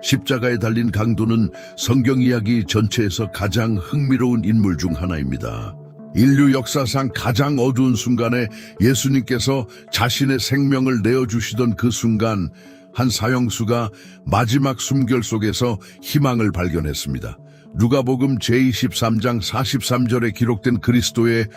십자가에 달린 강도는 성경 이야기 전체에서 가장 흥미로운 인물 중 하나입니다. 인류 역사상 가장 어두운 순간에 예수님께서 자신의 생명을 내어주시던 그 순간, 한 사형수가 마지막 숨결 속에서 희망을 발견했습니다. 누가복음 제23장 43절에 기록된 그리스도의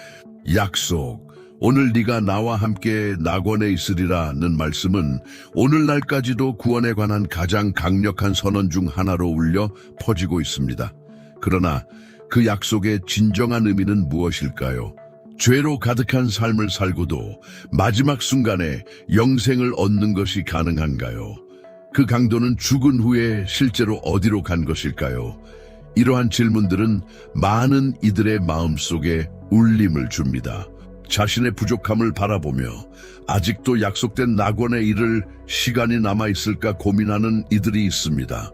약속, 오늘 네가 나와 함께 낙원에 있으리라는 말씀은 오늘날까지도 구원에 관한 가장 강력한 선언 중 하나로 울려 퍼지고 있습니다. 그러나 그 약속의 진정한 의미는 무엇일까요? 죄로 가득한 삶을 살고도 마지막 순간에 영생을 얻는 것이 가능한가요? 그 강도는 죽은 후에 실제로 어디로 간 것일까요? 이러한 질문들은 많은 이들의 마음속에 울림을 줍니다. 자신의 부족함을 바라보며 아직도 약속된 낙원에 이를 시간이 남아있을까 고민하는 이들이 있습니다.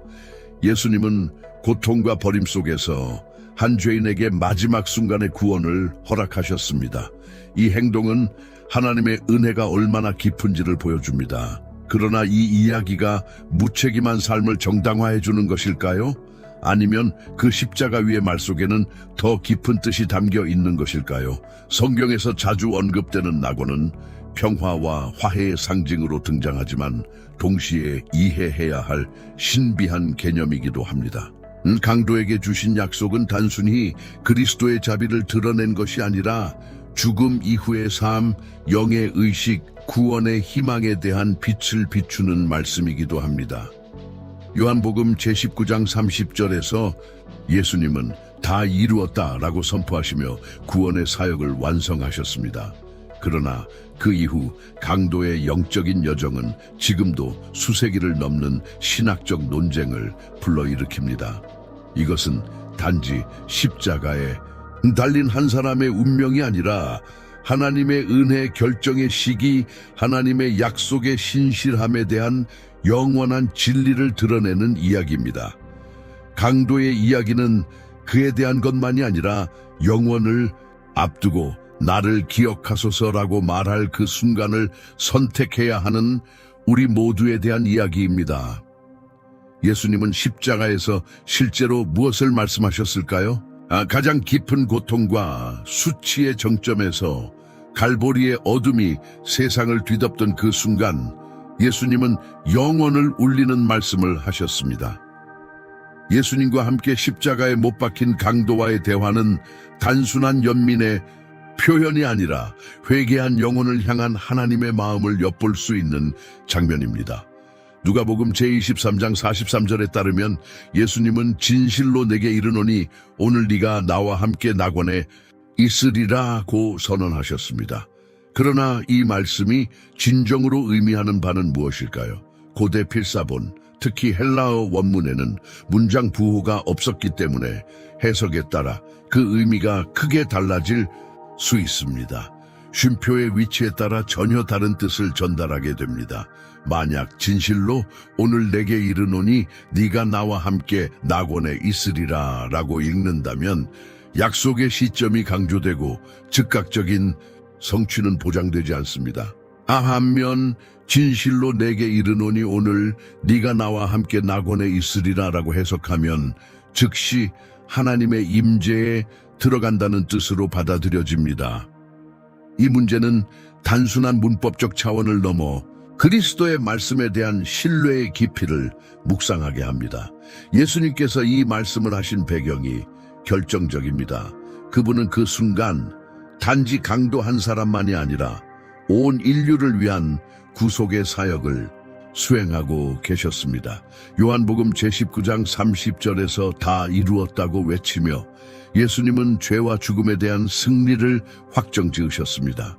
예수님은 고통과 버림 속에서 한 죄인에게 마지막 순간의 구원을 허락하셨습니다. 이 행동은 하나님의 은혜가 얼마나 깊은지를 보여줍니다. 그러나 이 이야기가 무책임한 삶을 정당화해 주는 것일까요? 아니면 그 십자가 위의 말 속에는 더 깊은 뜻이 담겨 있는 것일까요? 성경에서 자주 언급되는 낙원은 평화와 화해의 상징으로 등장하지만 동시에 이해해야 할 신비한 개념이기도 합니다. 강도에게 주신 약속은 단순히 그리스도의 자비를 드러낸 것이 아니라 죽음 이후의 삶, 영의 의식, 구원의 희망에 대한 빛을 비추는 말씀이기도 합니다. 요한복음 제19장 30절에서 예수님은 다 이루었다라고 선포하시며 구원의 사역을 완성하셨습니다. 그러나 그 이후 강도의 영적인 여정은 지금도 수세기를 넘는 신학적 논쟁을 불러일으킵니다. 이것은 단지 십자가에 달린 한 사람의 운명이 아니라 하나님의 은혜 결정의 시기, 하나님의 약속의 신실함에 대한 영원한 진리를 드러내는 이야기입니다. 강도의 이야기는 그에 대한 것만이 아니라 영원을 앞두고 나를 기억하소서라고 말할 그 순간을 선택해야 하는 우리 모두에 대한 이야기입니다. 예수님은 십자가에서 실제로 무엇을 말씀하셨을까요? 가장 깊은 고통과 수치의 정점에서 갈보리의 어둠이 세상을 뒤덮던 그 순간, 예수님은 영원을 울리는 말씀을 하셨습니다. 예수님과 함께 십자가에 못 박힌 강도와의 대화는 단순한 연민의 표현이 아니라 회개한 영혼을 향한 하나님의 마음을 엿볼 수 있는 장면입니다. 누가복음 제23장 43절에 따르면 예수님은 진실로 내게 이르노니 오늘 네가 나와 함께 낙원에 있으리라고 선언하셨습니다. 그러나 이 말씀이 진정으로 의미하는 바는 무엇일까요? 고대 필사본, 특히 헬라어 원문에는 문장 부호가 없었기 때문에 해석에 따라 그 의미가 크게 달라질 수 있습니다. 쉼표의 위치에 따라 전혀 다른 뜻을 전달하게 됩니다. 만약 진실로 오늘 내게 이르노니 네가 나와 함께 낙원에 있으리라 라고 읽는다면 약속의 시점이 강조되고 즉각적인 성취는 보장되지 않습니다. 반면 진실로 내게 이르노니 오늘 네가 나와 함께 낙원에 있으리라 라고 해석하면 즉시 하나님의 임재에 들어간다는 뜻으로 받아들여집니다. 이 문제는 단순한 문법적 차원을 넘어 그리스도의 말씀에 대한 신뢰의 깊이를 묵상하게 합니다. 예수님께서 이 말씀을 하신 배경이 결정적입니다. 그분은 그 순간 단지 강도 한 사람만이 아니라 온 인류를 위한 구속의 사역을 수행하고 계셨습니다. 요한복음 제19장 30절에서 다 이루었다고 외치며 예수님은 죄와 죽음에 대한 승리를 확정지으셨습니다.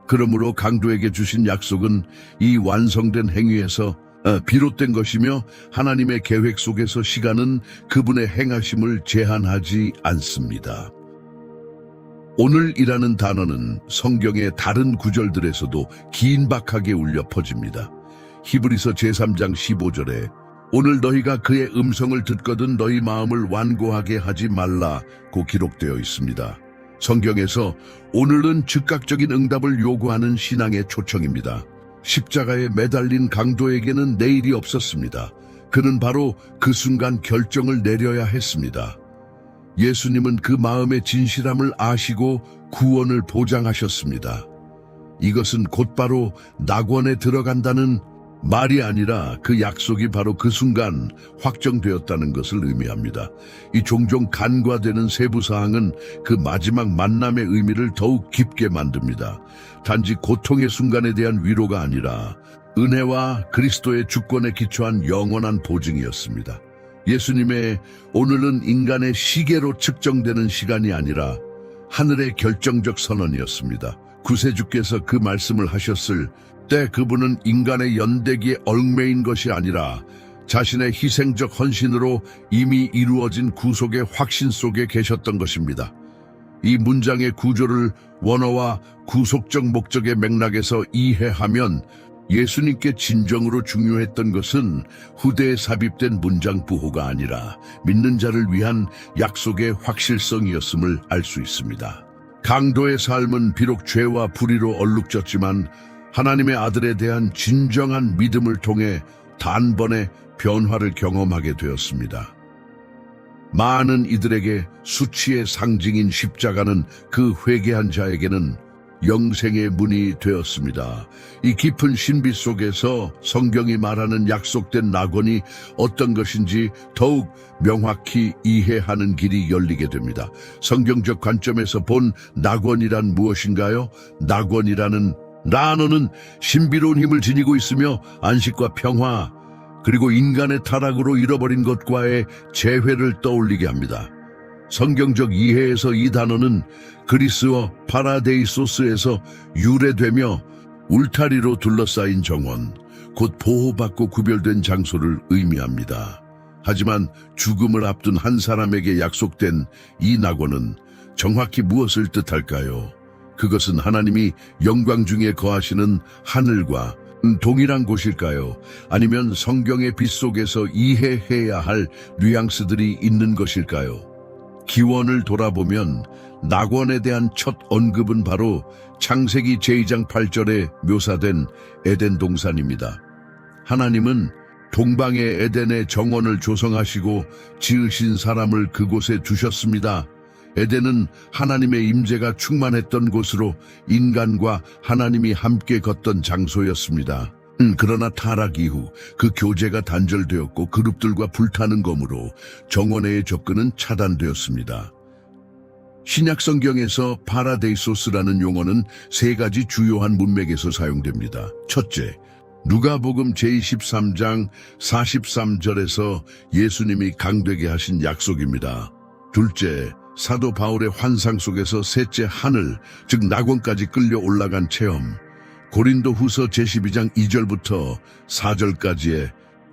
그러므로 강도에게 주신 약속은 이 완성된 행위에서 비롯된 것이며 하나님의 계획 속에서 시간은 그분의 행하심을 제한하지 않습니다. 오늘이라는 단어는 성경의 다른 구절들에서도 긴박하게 울려 퍼집니다. 히브리서 제3장 15절에 오늘 너희가 그의 음성을 듣거든 너희 마음을 완고하게 하지 말라고 기록되어 있습니다. 성경에서 오늘은 즉각적인 응답을 요구하는 신앙의 초청입니다. 십자가에 매달린 강도에게는 내일이 없었습니다. 그는 바로 그 순간 결정을 내려야 했습니다. 예수님은 그 마음의 진실함을 아시고 구원을 보장하셨습니다. 이것은 곧바로 낙원에 들어간다는 말이 아니라 그 약속이 바로 그 순간 확정되었다는 것을 의미합니다. 이 종종 간과되는 세부사항은 그 마지막 만남의 의미를 더욱 깊게 만듭니다. 단지 고통의 순간에 대한 위로가 아니라 은혜와 그리스도의 주권에 기초한 영원한 보증이었습니다. 예수님의 오늘은 인간의 시계로 측정되는 시간이 아니라 하늘의 결정적 선언이었습니다. 구세주께서 그 말씀을 하셨을 때 그분은 인간의 연대기에 얽매인 것이 아니라 자신의 희생적 헌신으로 이미 이루어진 구속의 확신 속에 계셨던 것입니다. 이 문장의 구조를 원어와 구속적 목적의 맥락에서 이해하면 예수님께 진정으로 중요했던 것은 후대에 삽입된 문장 부호가 아니라 믿는 자를 위한 약속의 확실성이었음을 알 수 있습니다. 강도의 삶은 비록 죄와 불의로 얼룩졌지만 하나님의 아들에 대한 진정한 믿음을 통해 단번에 변화를 경험하게 되었습니다. 많은 이들에게 수치의 상징인 십자가는 그 회개한 자에게는 영생의 문이 되었습니다. 이 깊은 신비 속에서 성경이 말하는 약속된 낙원이 어떤 것인지 더욱 명확히 이해하는 길이 열리게 됩니다. 성경적 관점에서 본 낙원이란 무엇인가요? 낙원이라는 단어는 신비로운 힘을 지니고 있으며 안식과 평화, 그리고 인간의 타락으로 잃어버린 것과의 재회를 떠올리게 합니다. 성경적 이해에서 이 단어는 그리스어 파라데이소스에서 유래되며 울타리로 둘러싸인 정원, 곧 보호받고 구별된 장소를 의미합니다. 하지만 죽음을 앞둔 한 사람에게 약속된 이 낙원은 정확히 무엇을 뜻할까요? 그것은 하나님이 영광 중에 거하시는 하늘과 동일한 곳일까요? 아니면 성경의 빛 속에서 이해해야 할 뉘앙스들이 있는 것일까요? 기원을 돌아보면 낙원에 대한 첫 언급은 바로 창세기 제2장 8절에 묘사된 에덴 동산입니다. 하나님은 동방의 에덴의 정원을 조성하시고 지으신 사람을 그곳에 두셨습니다. 에덴은 하나님의 임재가 충만했던 곳으로 인간과 하나님이 함께 걷던 장소였습니다. 그러나 타락 이후 그 교제가 단절되었고 그룹들과 불타는 검으로 정원의 접근은 차단되었습니다. 신약 성경에서 파라데이소스라는 용어는 세 가지 주요한 문맥에서 사용됩니다. 첫째, 누가복음 제23장 43절에서 예수님이 강되게 하신 약속입니다. 둘째, 사도 바울의 환상 속에서 셋째 하늘, 즉 낙원까지 끌려 올라간 체험, 고린도 후서 제12장 2절부터 4절까지에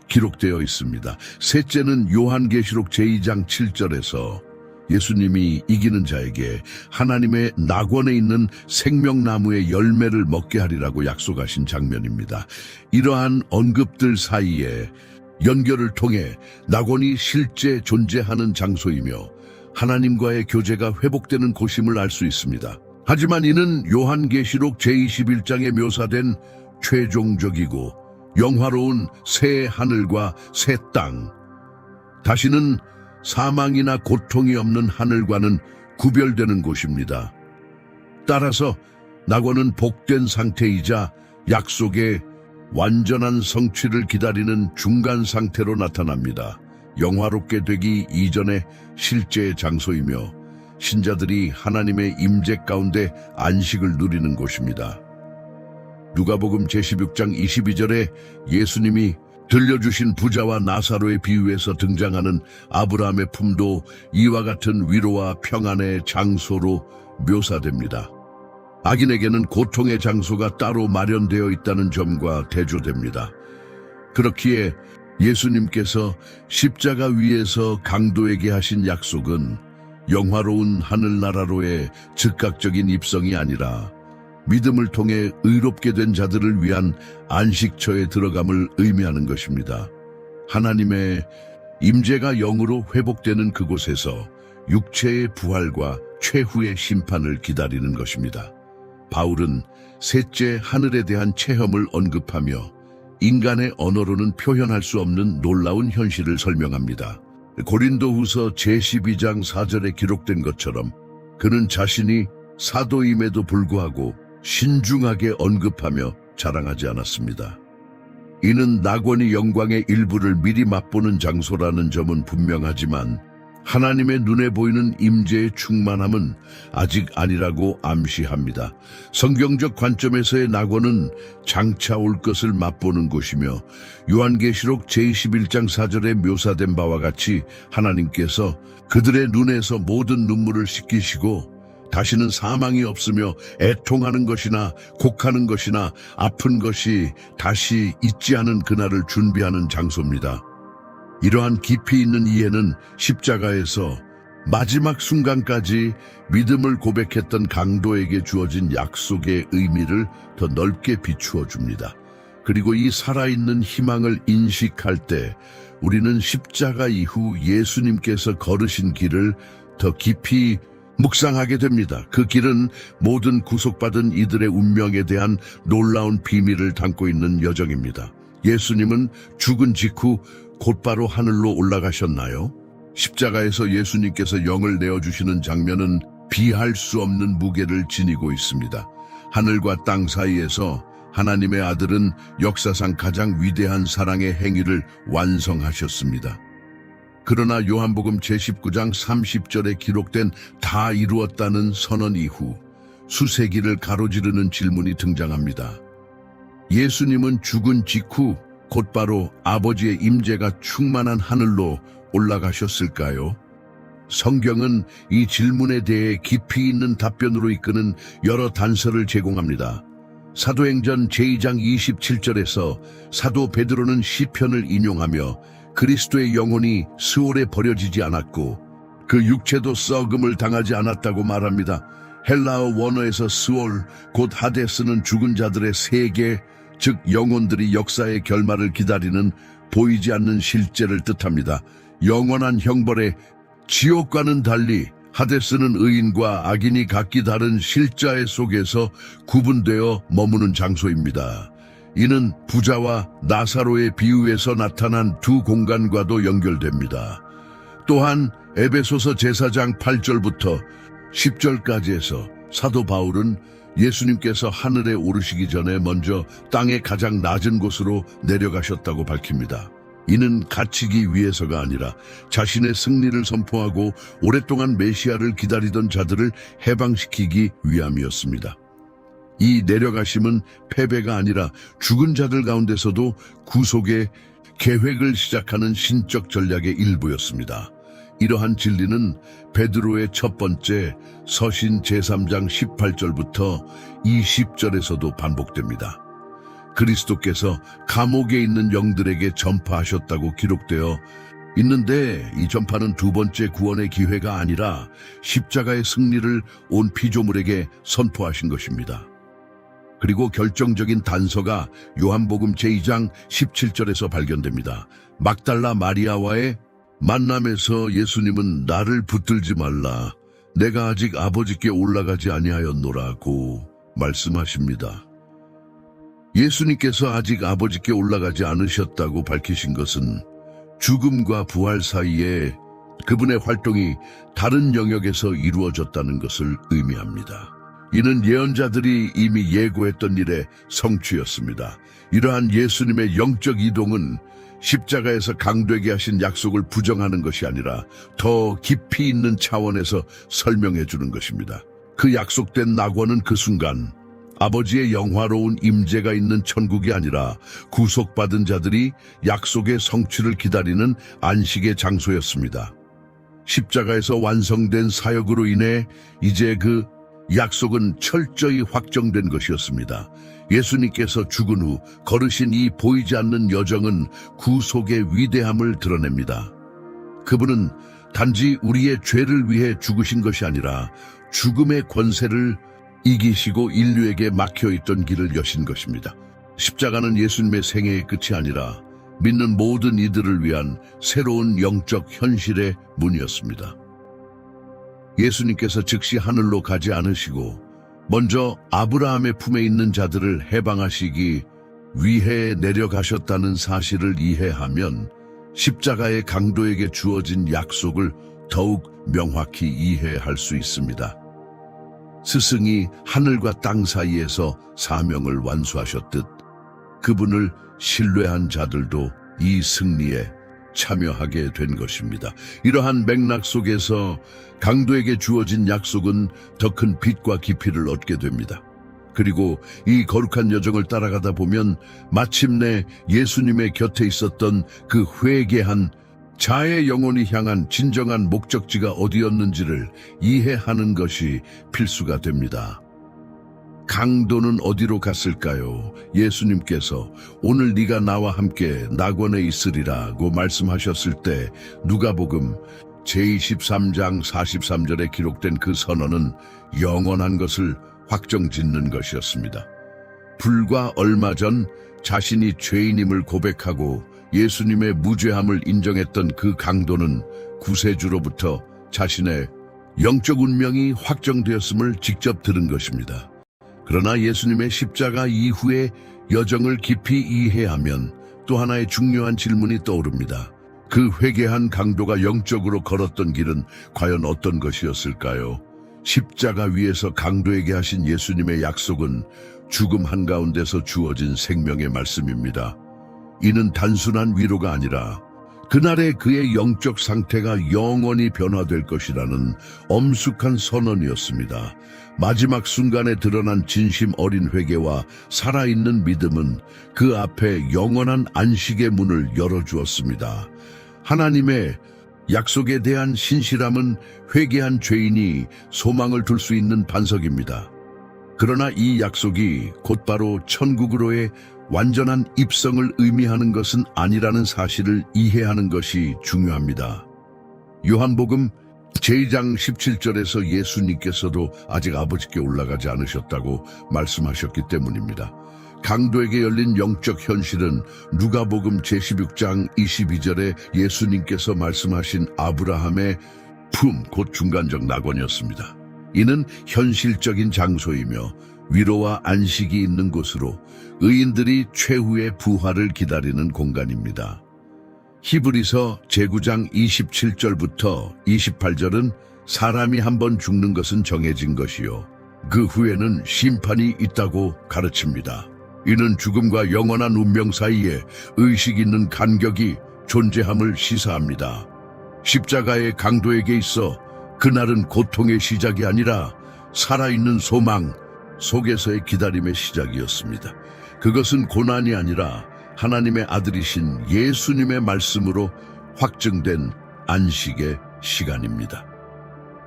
기록되어 있습니다. 셋째는 요한계시록 제2장 7절에서 예수님이 이기는 자에게 하나님의 낙원에 있는 생명나무의 열매를 먹게 하리라고 약속하신 장면입니다. 이러한 언급들 사이에 연결을 통해 낙원이 실제 존재하는 장소이며 하나님과의 교제가 회복되는 곳임을 알 수 있습니다. 하지만 이는 요한계시록 제21장에 묘사된 최종적이고 영화로운 새 하늘과 새 땅, 다시는 사망이나 고통이 없는 하늘과는 구별되는 곳입니다. 따라서 낙원은 복된 상태이자 약속의 완전한 성취를 기다리는 중간 상태로 나타납니다. 영화롭게 되기 이전의 실제 장소이며 신자들이 하나님의 임재 가운데 안식을 누리는 곳입니다. 누가복음 제16장 22절에 예수님이 들려주신 부자와 나사로의 비유에서 등장하는 아브라함의 품도 이와 같은 위로와 평안의 장소로 묘사됩니다. 악인에게는 고통의 장소가 따로 마련되어 있다는 점과 대조됩니다. 그렇기에 예수님께서 십자가 위에서 강도에게 하신 약속은 영화로운 하늘나라로의 즉각적인 입성이 아니라 믿음을 통해 의롭게 된 자들을 위한 안식처에 들어감을 의미하는 것입니다. 하나님의 임재가 영으로 회복되는 그곳에서 육체의 부활과 최후의 심판을 기다리는 것입니다. 바울은 셋째 하늘에 대한 체험을 언급하며 인간의 언어로는 표현할 수 없는 놀라운 현실을 설명합니다. 고린도후서 제12장 4절에 기록된 것처럼 그는 자신이 사도임에도 불구하고 신중하게 언급하며 자랑하지 않았습니다. 이는 낙원이 영광의 일부를 미리 맛보는 장소라는 점은 분명하지만 하나님의 눈에 보이는 임재의 충만함은 아직 아니라고 암시합니다. 성경적 관점에서의 낙원은 장차 올 것을 맛보는 곳이며 요한계시록 제21장 4절에 묘사된 바와 같이 하나님께서 그들의 눈에서 모든 눈물을 씻기시고 다시는 사망이 없으며 애통하는 것이나 곡하는 것이나 아픈 것이 다시 있지 않은 그날을 준비하는 장소입니다. 이러한 깊이 있는 이해는 십자가에서 마지막 순간까지 믿음을 고백했던 강도에게 주어진 약속의 의미를 더 넓게 비추어 줍니다. 그리고 이 살아있는 희망을 인식할 때 우리는 십자가 이후 예수님께서 걸으신 길을 더 깊이 묵상하게 됩니다. 그 길은 모든 구속받은 이들의 운명에 대한 놀라운 비밀을 담고 있는 여정입니다. 예수님은 죽은 직후 곧바로 하늘로 올라가셨나요? 십자가에서 예수님께서 영을 내어주시는 장면은 비할 수 없는 무게를 지니고 있습니다. 하늘과 땅 사이에서 하나님의 아들은 역사상 가장 위대한 사랑의 행위를 완성하셨습니다. 그러나 요한복음 제19장 30절에 기록된 다 이루었다는 선언 이후 수세기를 가로지르는 질문이 등장합니다. 예수님은 죽은 직후 곧바로 아버지의 임재가 충만한 하늘로 올라가셨을까요? 성경은 이 질문에 대해 깊이 있는 답변으로 이끄는 여러 단서를 제공합니다. 사도행전 제2장 27절에서 사도 베드로는 시편을 인용하며 그리스도의 영혼이 스올에 버려지지 않았고 그 육체도 썩음을 당하지 않았다고 말합니다. 헬라어 원어에서 스올, 곧 하데스는 죽은 자들의 세계, 즉 영혼들이 역사의 결말을 기다리는 보이지 않는 실제를 뜻합니다. 영원한 형벌의 지옥과는 달리 하데스는 의인과 악인이 각기 다른 실자의 속에서 구분되어 머무는 장소입니다. 이는 부자와 나사로의 비유에서 나타난 두 공간과도 연결됩니다. 또한 에베소서 제4장 8절부터 10절까지에서 사도 바울은 예수님께서 하늘에 오르시기 전에 먼저 땅의 가장 낮은 곳으로 내려가셨다고 밝힙니다. 이는 갇히기 위해서가 아니라 자신의 승리를 선포하고 오랫동안 메시아를 기다리던 자들을 해방시키기 위함이었습니다. 이 내려가심은 패배가 아니라 죽은 자들 가운데서도 구속의 계획을 시작하는 신적 전략의 일부였습니다. 이러한 진리는 베드로의 첫 번째 서신 제3장 18절부터 20절에서도 반복됩니다. 그리스도께서 감옥에 있는 영들에게 전파하셨다고 기록되어 있는데 이 전파는 두 번째 구원의 기회가 아니라 십자가의 승리를 온 피조물에게 선포하신 것입니다. 그리고 결정적인 단서가 요한복음 제2장 17절에서 발견됩니다. 막달라 마리아와의 만남에서 예수님은 나를 붙들지 말라. 내가 아직 아버지께 올라가지 아니하였노라고 말씀하십니다. 예수님께서 아직 아버지께 올라가지 않으셨다고 밝히신 것은 죽음과 부활 사이에 그분의 활동이 다른 영역에서 이루어졌다는 것을 의미합니다. 이는 예언자들이 이미 예고했던 일의 성취였습니다. 이러한 예수님의 영적 이동은 십자가에서 강되게 하신 약속을 부정하는 것이 아니라 더 깊이 있는 차원에서 설명해 주는 것입니다. 그 약속된 낙원은 그 순간 아버지의 영화로운 임재가 있는 천국이 아니라 구속받은 자들이 약속의 성취를 기다리는 안식의 장소였습니다. 십자가에서 완성된 사역으로 인해 이제 그 약속은 철저히 확정된 것이었습니다. 예수님께서 죽은 후 걸으신 이 보이지 않는 여정은 구속의 위대함을 드러냅니다. 그분은 단지 우리의 죄를 위해 죽으신 것이 아니라 죽음의 권세를 이기시고 인류에게 막혀있던 길을 여신 것입니다. 십자가는 예수님의 생애의 끝이 아니라 믿는 모든 이들을 위한 새로운 영적 현실의 문이었습니다. 예수님께서 즉시 하늘로 가지 않으시고 먼저 아브라함의 품에 있는 자들을 해방하시기 위해에 내려가셨다는 사실을 이해하면 십자가의 강도에게 주어진 약속을 더욱 명확히 이해할 수 있습니다. 스승이 하늘과 땅 사이에서 사명을 완수하셨듯 그분을 신뢰한 자들도 이 승리에 참여하게 된 것입니다. 이러한 맥락 속에서 강도에게 주어진 약속은 더 큰 빛과 깊이를 얻게 됩니다. 그리고 이 거룩한 여정을 따라가다 보면 마침내 예수님의 곁에 있었던 그 회개한 자의 영혼이 향한 진정한 목적지가 어디였는지를 이해하는 것이 필수가 됩니다. 강도는 어디로 갔을까요? 예수님께서 오늘 네가 나와 함께 낙원에 있으리라고 말씀하셨을 때 누가복음 제23장 43절에 기록된 그 선언은 영원한 것을 확정짓는 것이었습니다. 불과 얼마 전 자신이 죄인임을 고백하고 예수님의 무죄함을 인정했던 그 강도는 구세주로부터 자신의 영적 운명이 확정되었음을 직접 들은 것입니다. 그러나 예수님의 십자가 이후의 여정을 깊이 이해하면 또 하나의 중요한 질문이 떠오릅니다. 그 회개한 강도가 영적으로 걸었던 길은 과연 어떤 것이었을까요? 십자가 위에서 강도에게 하신 예수님의 약속은 죽음 한가운데서 주어진 생명의 말씀입니다. 이는 단순한 위로가 아니라 그날의 그의 영적 상태가 영원히 변화될 것이라는 엄숙한 선언이었습니다. 마지막 순간에 드러난 진심 어린 회개와 살아있는 믿음은 그 앞에 영원한 안식의 문을 열어주었습니다. 하나님의 약속에 대한 신실함은 회개한 죄인이 소망을 둘 수 있는 반석입니다. 그러나 이 약속이 곧바로 천국으로의 완전한 입성을 의미하는 것은 아니라는 사실을 이해하는 것이 중요합니다. 요한복음 제2장 17절에서 예수님께서도 아직 아버지께 올라가지 않으셨다고 말씀하셨기 때문입니다. 강도에게 열린 영적 현실은 누가복음 제16장 22절에 예수님께서 말씀하신 아브라함의 품, 곧 중간적 낙원이었습니다. 이는 현실적인 장소이며 위로와 안식이 있는 곳으로 의인들이 최후의 부활을 기다리는 공간입니다. 히브리서 제9장 27절부터 28절은 사람이 한번 죽는 것은 정해진 것이요 그 후에는 심판이 있다고 가르칩니다. 이는 죽음과 영원한 운명 사이에 의식 있는 간격이 존재함을 시사합니다. 십자가의 강도에게 있어 그날은 고통의 시작이 아니라 살아있는 소망 속에서의 기다림의 시작이었습니다. 그것은 고난이 아니라 하나님의 아들이신 예수님의 말씀으로 확증된 안식의 시간입니다.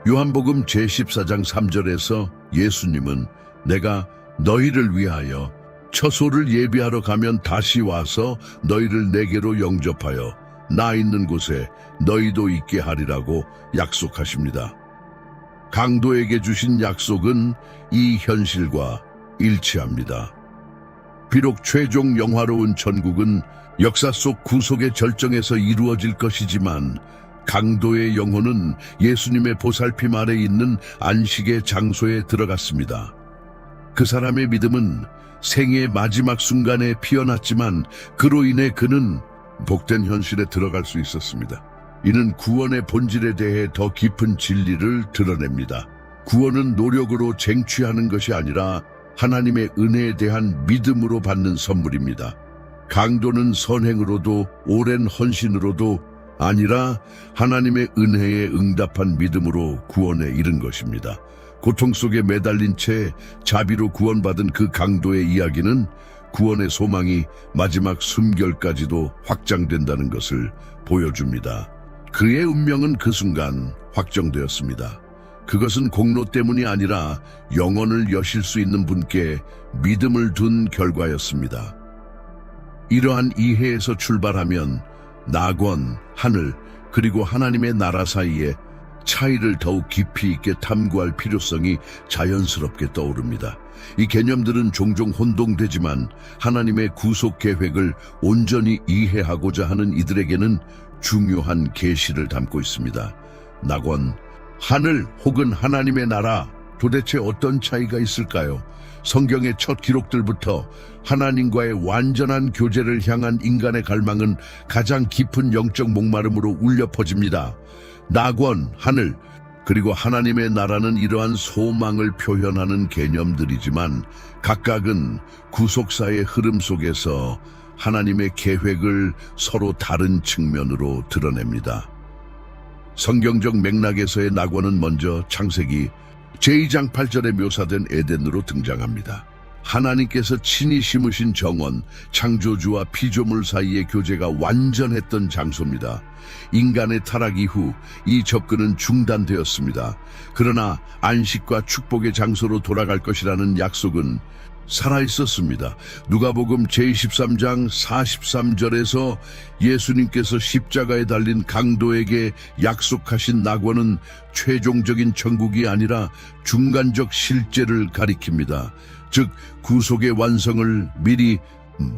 요한복음 제14장 3절에서 예수님은 내가 너희를 위하여 처소를 예비하러 가면 다시 와서 너희를 내게로 영접하여 나 있는 곳에 너희도 있게 하리라고 약속하십니다. 강도에게 주신 약속은 이 현실과 일치합니다. 비록 최종 영화로운 천국은 역사 속 구속의 절정에서 이루어질 것이지만 강도의 영혼은 예수님의 보살핌 아래 있는 안식의 장소에 들어갔습니다. 그 사람의 믿음은 생의 마지막 순간에 피어났지만 그로 인해 그는 복된 현실에 들어갈 수 있었습니다. 이는 구원의 본질에 대해 더 깊은 진리를 드러냅니다. 구원은 노력으로 쟁취하는 것이 아니라 하나님의 은혜에 대한 믿음으로 받는 선물입니다. 강도는 선행으로도 오랜 헌신으로도 아니라 하나님의 은혜에 응답한 믿음으로 구원에 이른 것입니다. 고통 속에 매달린 채 자비로 구원받은 그 강도의 이야기는 구원의 소망이 마지막 숨결까지도 확장된다는 것을 보여줍니다. 그의 운명은 그 순간 확정되었습니다. 그것은 공로 때문이 아니라 영혼을 여실 수 있는 분께 믿음을 둔 결과였습니다. 이러한 이해에서 출발하면 낙원, 하늘, 그리고 하나님의 나라 사이에 차이를 더욱 깊이 있게 탐구할 필요성이 자연스럽게 떠오릅니다. 이 개념들은 종종 혼동되지만 하나님의 구속 계획을 온전히 이해하고자 하는 이들에게는 중요한 계시를 담고 있습니다. 낙원, 하늘 혹은 하나님의 나라, 도대체 어떤 차이가 있을까요? 성경의 첫 기록들부터 하나님과의 완전한 교제를 향한 인간의 갈망은 가장 깊은 영적 목마름으로 울려 퍼집니다. 낙원, 하늘, 그리고 하나님의 나라는 이러한 소망을 표현하는 개념들이지만 각각은 구속사의 흐름 속에서 하나님의 계획을 서로 다른 측면으로 드러냅니다. 성경적 맥락에서의 낙원은 먼저 창세기 제2장 8절에 묘사된 에덴으로 등장합니다. 하나님께서 친히 심으신 정원, 창조주와 피조물 사이의 교제가 완전했던 장소입니다. 인간의 타락 이후 이 접근은 중단되었습니다. 그러나 안식과 축복의 장소로 돌아갈 것이라는 약속은 살아있었습니다. 누가복음 제23장 43절에서 예수님께서 십자가에 달린 강도에게 약속하신 낙원은 최종적인 천국이 아니라 중간적 실제를 가리킵니다. 즉 구속의 완성을 미리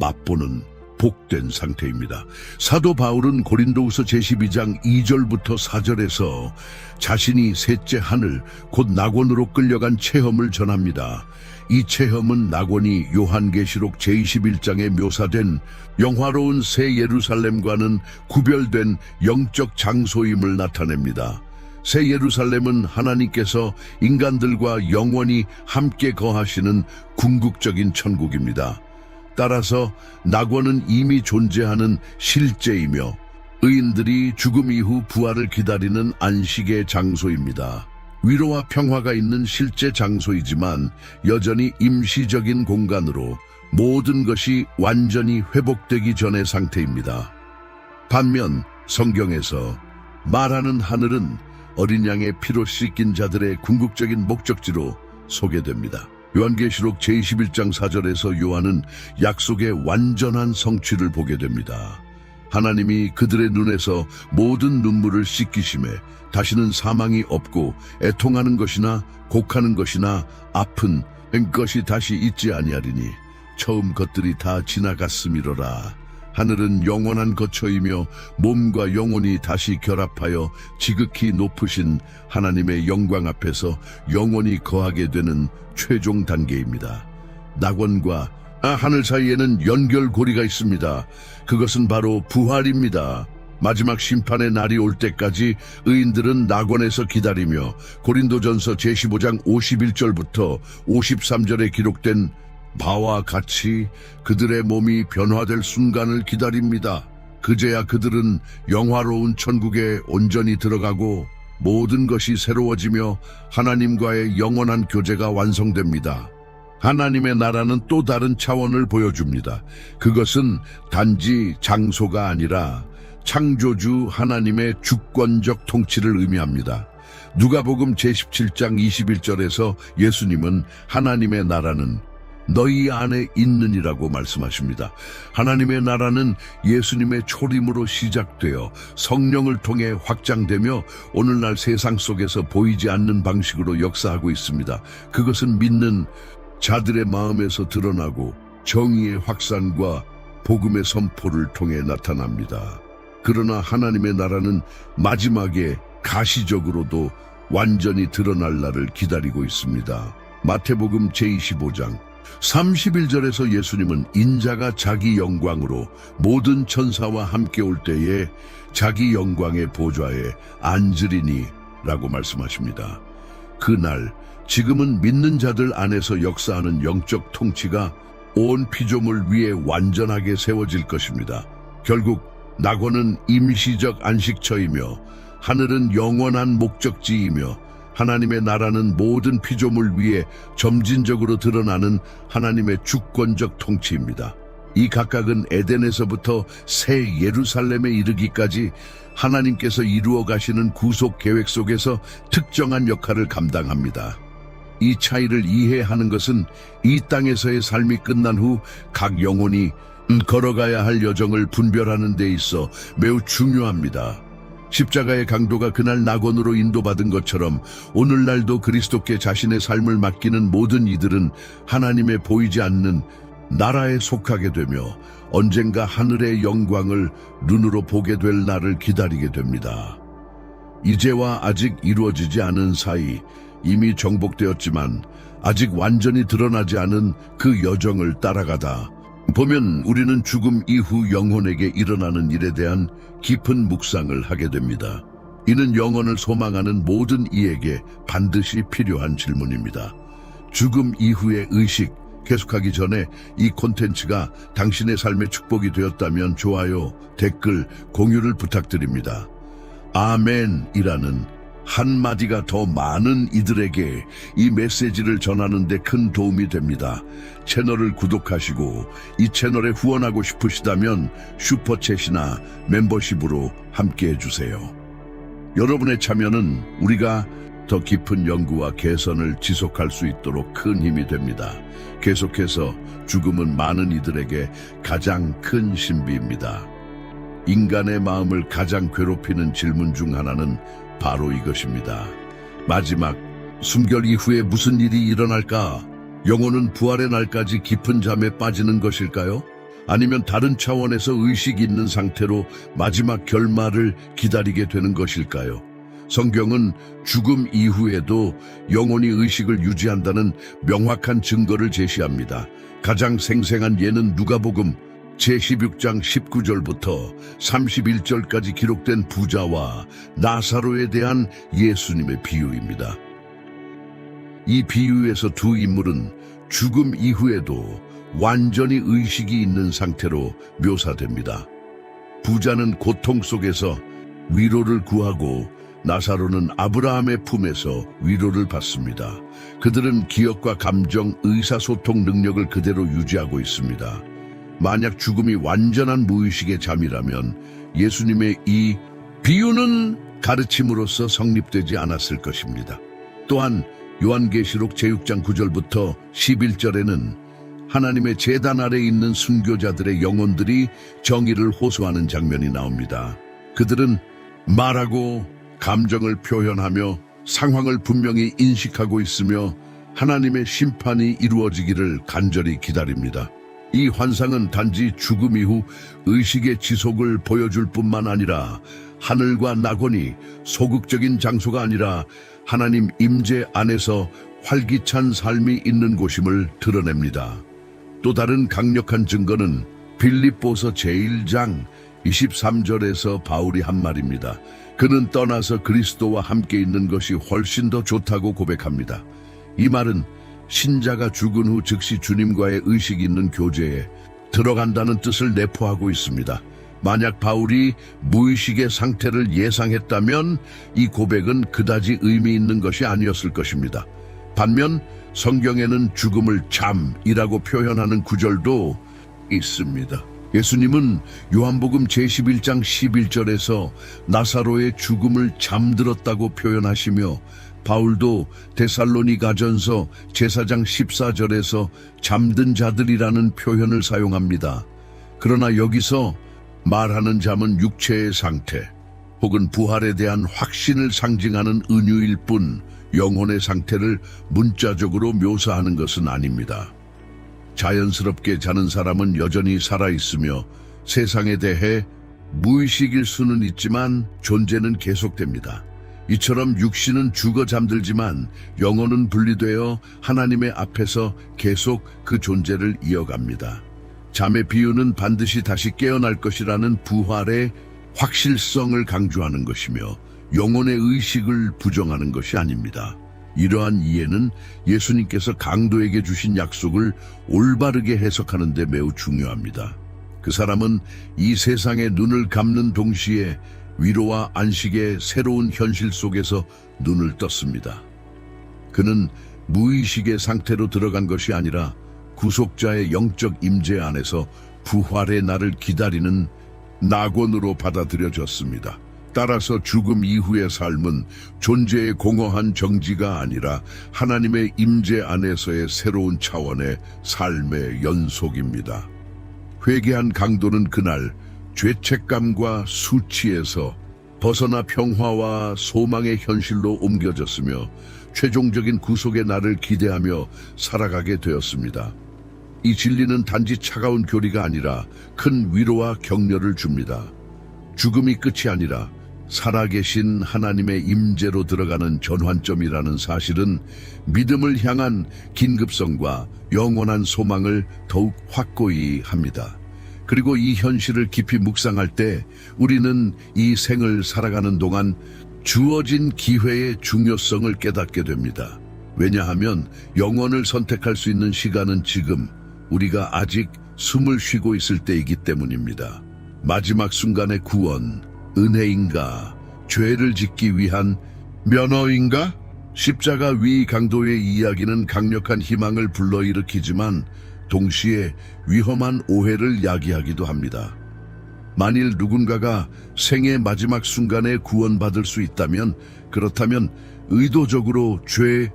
맛보는 복된 상태입니다. 사도 바울은 고린도후서 제12장 2절부터 4절에서 자신이 셋째 하늘 곧 낙원으로 끌려간 체험을 전합니다. 이 체험은 낙원이 요한계시록 제21장에 묘사된 영화로운 새 예루살렘과는 구별된 영적 장소임을 나타냅니다. 새 예루살렘은 하나님께서 인간들과 영원히 함께 거하시는 궁극적인 천국입니다. 따라서 낙원은 이미 존재하는 실제이며 의인들이 죽음 이후 부활을 기다리는 안식의 장소입니다. 위로와 평화가 있는 실제 장소이지만 여전히 임시적인 공간으로 모든 것이 완전히 회복되기 전의 상태입니다. 반면 성경에서 말하는 하늘은 어린 양의 피로 씻긴 자들의 궁극적인 목적지로 소개됩니다. 요한계시록 제21장 4절에서 요한은 약속의 완전한 성취를 보게 됩니다. 하나님이 그들의 눈에서 모든 눈물을 씻기심에 다시는 사망이 없고 애통하는 것이나 곡하는 것이나 아픈 것이 다시 있지 아니하리니 처음 것들이 다 지나갔음이로라. 하늘은 영원한 거처이며 몸과 영혼이 다시 결합하여 지극히 높으신 하나님의 영광 앞에서 영원히 거하게 되는 최종 단계입니다. 낙원과 하늘 사이에는 연결고리가 있습니다. 그것은 바로 부활입니다. 마지막 심판의 날이 올 때까지 의인들은 낙원에서 기다리며 고린도전서 제15장 51절부터 53절에 기록된 바와 같이 그들의 몸이 변화될 순간을 기다립니다. 그제야 그들은 영화로운 천국에 온전히 들어가고 모든 것이 새로워지며 하나님과의 영원한 교제가 완성됩니다. 하나님의 나라는 또 다른 차원을 보여줍니다. 그것은 단지 장소가 아니라 창조주 하나님의 주권적 통치를 의미합니다. 누가복음 제17장 21절에서 예수님은 하나님의 나라는 너희 안에 있느니라고 말씀하십니다. 하나님의 나라는 예수님의 초림으로 시작되어 성령을 통해 확장되며 오늘날 세상 속에서 보이지 않는 방식으로 역사하고 있습니다. 그것은 믿는 자들의 마음에서 드러나고 정의의 확산과 복음의 선포를 통해 나타납니다. 그러나 하나님의 나라는 마지막에 가시적으로도 완전히 드러날 날을 기다리고 있습니다. 마태복음 제25장 31절에서 예수님은 인자가 자기 영광으로 모든 천사와 함께 올 때에 자기 영광의 보좌에 앉으리니 라고 말씀하십니다. 그날 지금은 믿는 자들 안에서 역사하는 영적 통치가 온 피조물 위에 완전하게 세워질 것입니다. 결국 낙원은 임시적 안식처이며 하늘은 영원한 목적지이며 하나님의 나라는 모든 피조물 위에 점진적으로 드러나는 하나님의 주권적 통치입니다. 이 각각은 에덴에서부터 새 예루살렘에 이르기까지 하나님께서 이루어 가시는 구속 계획 속에서 특정한 역할을 감당합니다. 이 차이를 이해하는 것은 이 땅에서의 삶이 끝난 후 각 영혼이 걸어가야 할 여정을 분별하는 데 있어 매우 중요합니다. 십자가의 강도가 그날 낙원으로 인도받은 것처럼 오늘날도 그리스도께 자신의 삶을 맡기는 모든 이들은 하나님의 보이지 않는 나라에 속하게 되며 언젠가 하늘의 영광을 눈으로 보게 될 날을 기다리게 됩니다. 이제와 아직 이루어지지 않은 사이 이미 정복되었지만 아직 완전히 드러나지 않은 그 여정을 따라가다 보면 우리는 죽음 이후 영혼에게 일어나는 일에 대한 깊은 묵상을 하게 됩니다. 이는 영혼을 소망하는 모든 이에게 반드시 필요한 질문입니다. 죽음 이후의 의식, 계속하기 전에 이 콘텐츠가 당신의 삶의 축복이 되었다면 좋아요, 댓글, 공유를 부탁드립니다. 아멘이라는 한마디가 더 많은 이들에게 이 메시지를 전하는 데 큰 도움이 됩니다. 채널을 구독하시고 이 채널에 후원하고 싶으시다면 슈퍼챗이나 멤버십으로 함께 해주세요. 여러분의 참여는 우리가 더 깊은 연구와 개선을 지속할 수 있도록 큰 힘이 됩니다. 계속해서 죽음은 많은 이들에게 가장 큰 신비입니다. 인간의 마음을 가장 괴롭히는 질문 중 하나는 바로 이것입니다. 마지막 숨결 이후에 무슨 일이 일어날까? 영혼은 부활의 날까지 깊은 잠에 빠지는 것일까요? 아니면 다른 차원에서 의식 있는 상태로 마지막 결말을 기다리게 되는 것일까요? 성경은 죽음 이후에도 영혼이 의식을 유지한다는 명확한 증거를 제시합니다. 가장 생생한 예는 누가복음 제16장 19절부터 31절까지 기록된 부자와 나사로에 대한 예수님의 비유입니다. 이 비유에서 두 인물은 죽음 이후에도 완전히 의식이 있는 상태로 묘사됩니다. 부자는 고통 속에서 위로를 구하고 나사로는 아브라함의 품에서 위로를 받습니다. 그들은 기억과 감정, 의사소통 능력을 그대로 유지하고 있습니다. 만약 죽음이 완전한 무의식의 잠이라면 예수님의 이 비유는 가르침으로서 성립되지 않았을 것입니다. 또한 요한계시록 제6장 9절부터 11절에는 하나님의 제단 아래 있는 순교자들의 영혼들이 정의를 호소하는 장면이 나옵니다. 그들은 말하고 감정을 표현하며 상황을 분명히 인식하고 있으며 하나님의 심판이 이루어지기를 간절히 기다립니다. 이 환상은 단지 죽음 이후 의식의 지속을 보여줄 뿐만 아니라 하늘과 낙원이 소극적인 장소가 아니라 하나님 임재 안에서 활기찬 삶이 있는 곳임을 드러냅니다. 또 다른 강력한 증거는 빌립보서 제1장 23절에서 바울이 한 말입니다. 그는 떠나서 그리스도와 함께 있는 것이 훨씬 더 좋다고 고백합니다. 이 말은 신자가 죽은 후 즉시 주님과의 의식 있는 교제에 들어간다는 뜻을 내포하고 있습니다. 만약 바울이 무의식의 상태를 예상했다면 이 고백은 그다지 의미 있는 것이 아니었을 것입니다. 반면 성경에는 죽음을 잠이라고 표현하는 구절도 있습니다. 예수님은 요한복음 제11장 11절에서 나사로의 죽음을 잠들었다고 표현하시며 바울도 데살로니가전서 제4장 14절에서 잠든 자들이라는 표현을 사용합니다. 그러나 여기서 말하는 잠은 육체의 상태 혹은 부활에 대한 확신을 상징하는 은유일 뿐 영혼의 상태를 문자적으로 묘사하는 것은 아닙니다. 자연스럽게 자는 사람은 여전히 살아있으며 세상에 대해 무의식일 수는 있지만 존재는 계속됩니다. 이처럼 육신은 죽어 잠들지만 영혼은 분리되어 하나님의 앞에서 계속 그 존재를 이어갑니다. 잠의 비유는 반드시 다시 깨어날 것이라는 부활의 확실성을 강조하는 것이며 영혼의 의식을 부정하는 것이 아닙니다. 이러한 이해는 예수님께서 강도에게 주신 약속을 올바르게 해석하는 데 매우 중요합니다. 그 사람은 이 세상에 눈을 감는 동시에 위로와 안식의 새로운 현실 속에서 눈을 떴습니다. 그는 무의식의 상태로 들어간 것이 아니라 구속자의 영적 임재 안에서 부활의 날을 기다리는 낙원으로 받아들여졌습니다. 따라서 죽음 이후의 삶은 존재의 공허한 정지가 아니라 하나님의 임재 안에서의 새로운 차원의 삶의 연속입니다. 회개한 강도는 그날 죄책감과 수치에서 벗어나 평화와 소망의 현실로 옮겨졌으며 최종적인 구속의 날을 기대하며 살아가게 되었습니다. 이 진리는 단지 차가운 교리가 아니라 큰 위로와 격려를 줍니다. 죽음이 끝이 아니라 살아계신 하나님의 임재로 들어가는 전환점이라는 사실은 믿음을 향한 긴급성과 영원한 소망을 더욱 확고히 합니다. 그리고 이 현실을 깊이 묵상할 때 우리는 이 생을 살아가는 동안 주어진 기회의 중요성을 깨닫게 됩니다. 왜냐하면 영원을 선택할 수 있는 시간은 지금 우리가 아직 숨을 쉬고 있을 때이기 때문입니다. 마지막 순간의 구원, 은혜인가, 죄를 짓기 위한 면허인가? 십자가 위 강도의 이야기는 강력한 희망을 불러일으키지만 동시에 위험한 오해를 야기하기도 합니다. 만일 누군가가 생의 마지막 순간에 구원받을 수 있다면, 그렇다면 의도적으로 죄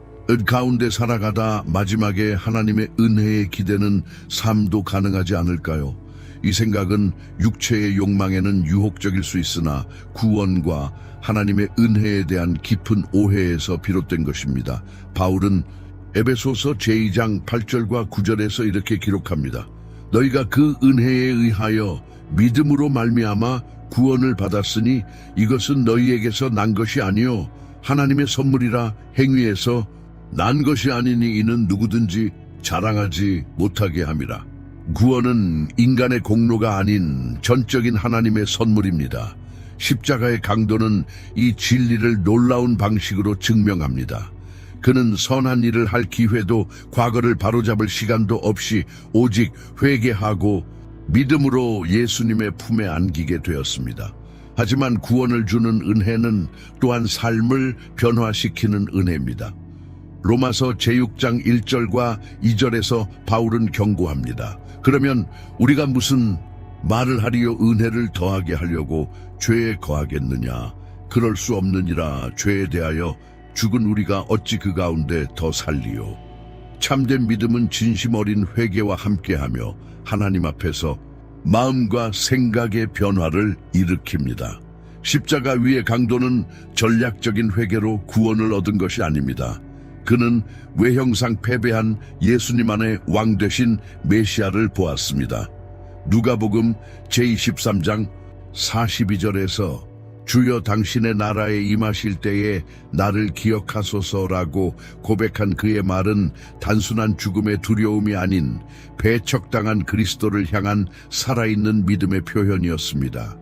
가운데 살아가다 마지막에 하나님의 은혜에 기대는 삶도 가능하지 않을까요? 이 생각은 육체의 욕망에는 유혹적일 수 있으나 구원과 하나님의 은혜에 대한 깊은 오해에서 비롯된 것입니다. 바울은 에베소서 제2장 8절과 9절에서 이렇게 기록합니다. 너희가 그 은혜에 의하여 믿음으로 말미암아 구원을 받았으니 이것은 너희에게서 난 것이 아니요 하나님의 선물이라. 행위에서 난 것이 아니니 이는 누구든지 자랑하지 못하게 함이라. 구원은 인간의 공로가 아닌 전적인 하나님의 선물입니다. 십자가의 강도는 이 진리를 놀라운 방식으로 증명합니다. 그는 선한 일을 할 기회도 과거를 바로잡을 시간도 없이 오직 회개하고 믿음으로 예수님의 품에 안기게 되었습니다. 하지만 구원을 주는 은혜는 또한 삶을 변화시키는 은혜입니다. 로마서 제6장 1절과 2절에서 바울은 경고합니다. 그러면 우리가 무슨 말을 하리요? 은혜를 더하게 하려고 죄에 거하겠느냐? 그럴 수 없느니라. 죄에 대하여 죽은 우리가 어찌 그 가운데 더 살리요? 참된 믿음은 진심 어린 회개와 함께하며 하나님 앞에서 마음과 생각의 변화를 일으킵니다. 십자가 위의 강도는 전략적인 회개로 구원을 얻은 것이 아닙니다. 그는 외형상 패배한 예수님 안에 왕 되신 메시아를 보았습니다. 누가복음 제23장 42절에서 주여 당신의 나라에 임하실 때에 나를 기억하소서라고 고백한 그의 말은 단순한 죽음의 두려움이 아닌 배척당한 그리스도를 향한 살아있는 믿음의 표현이었습니다.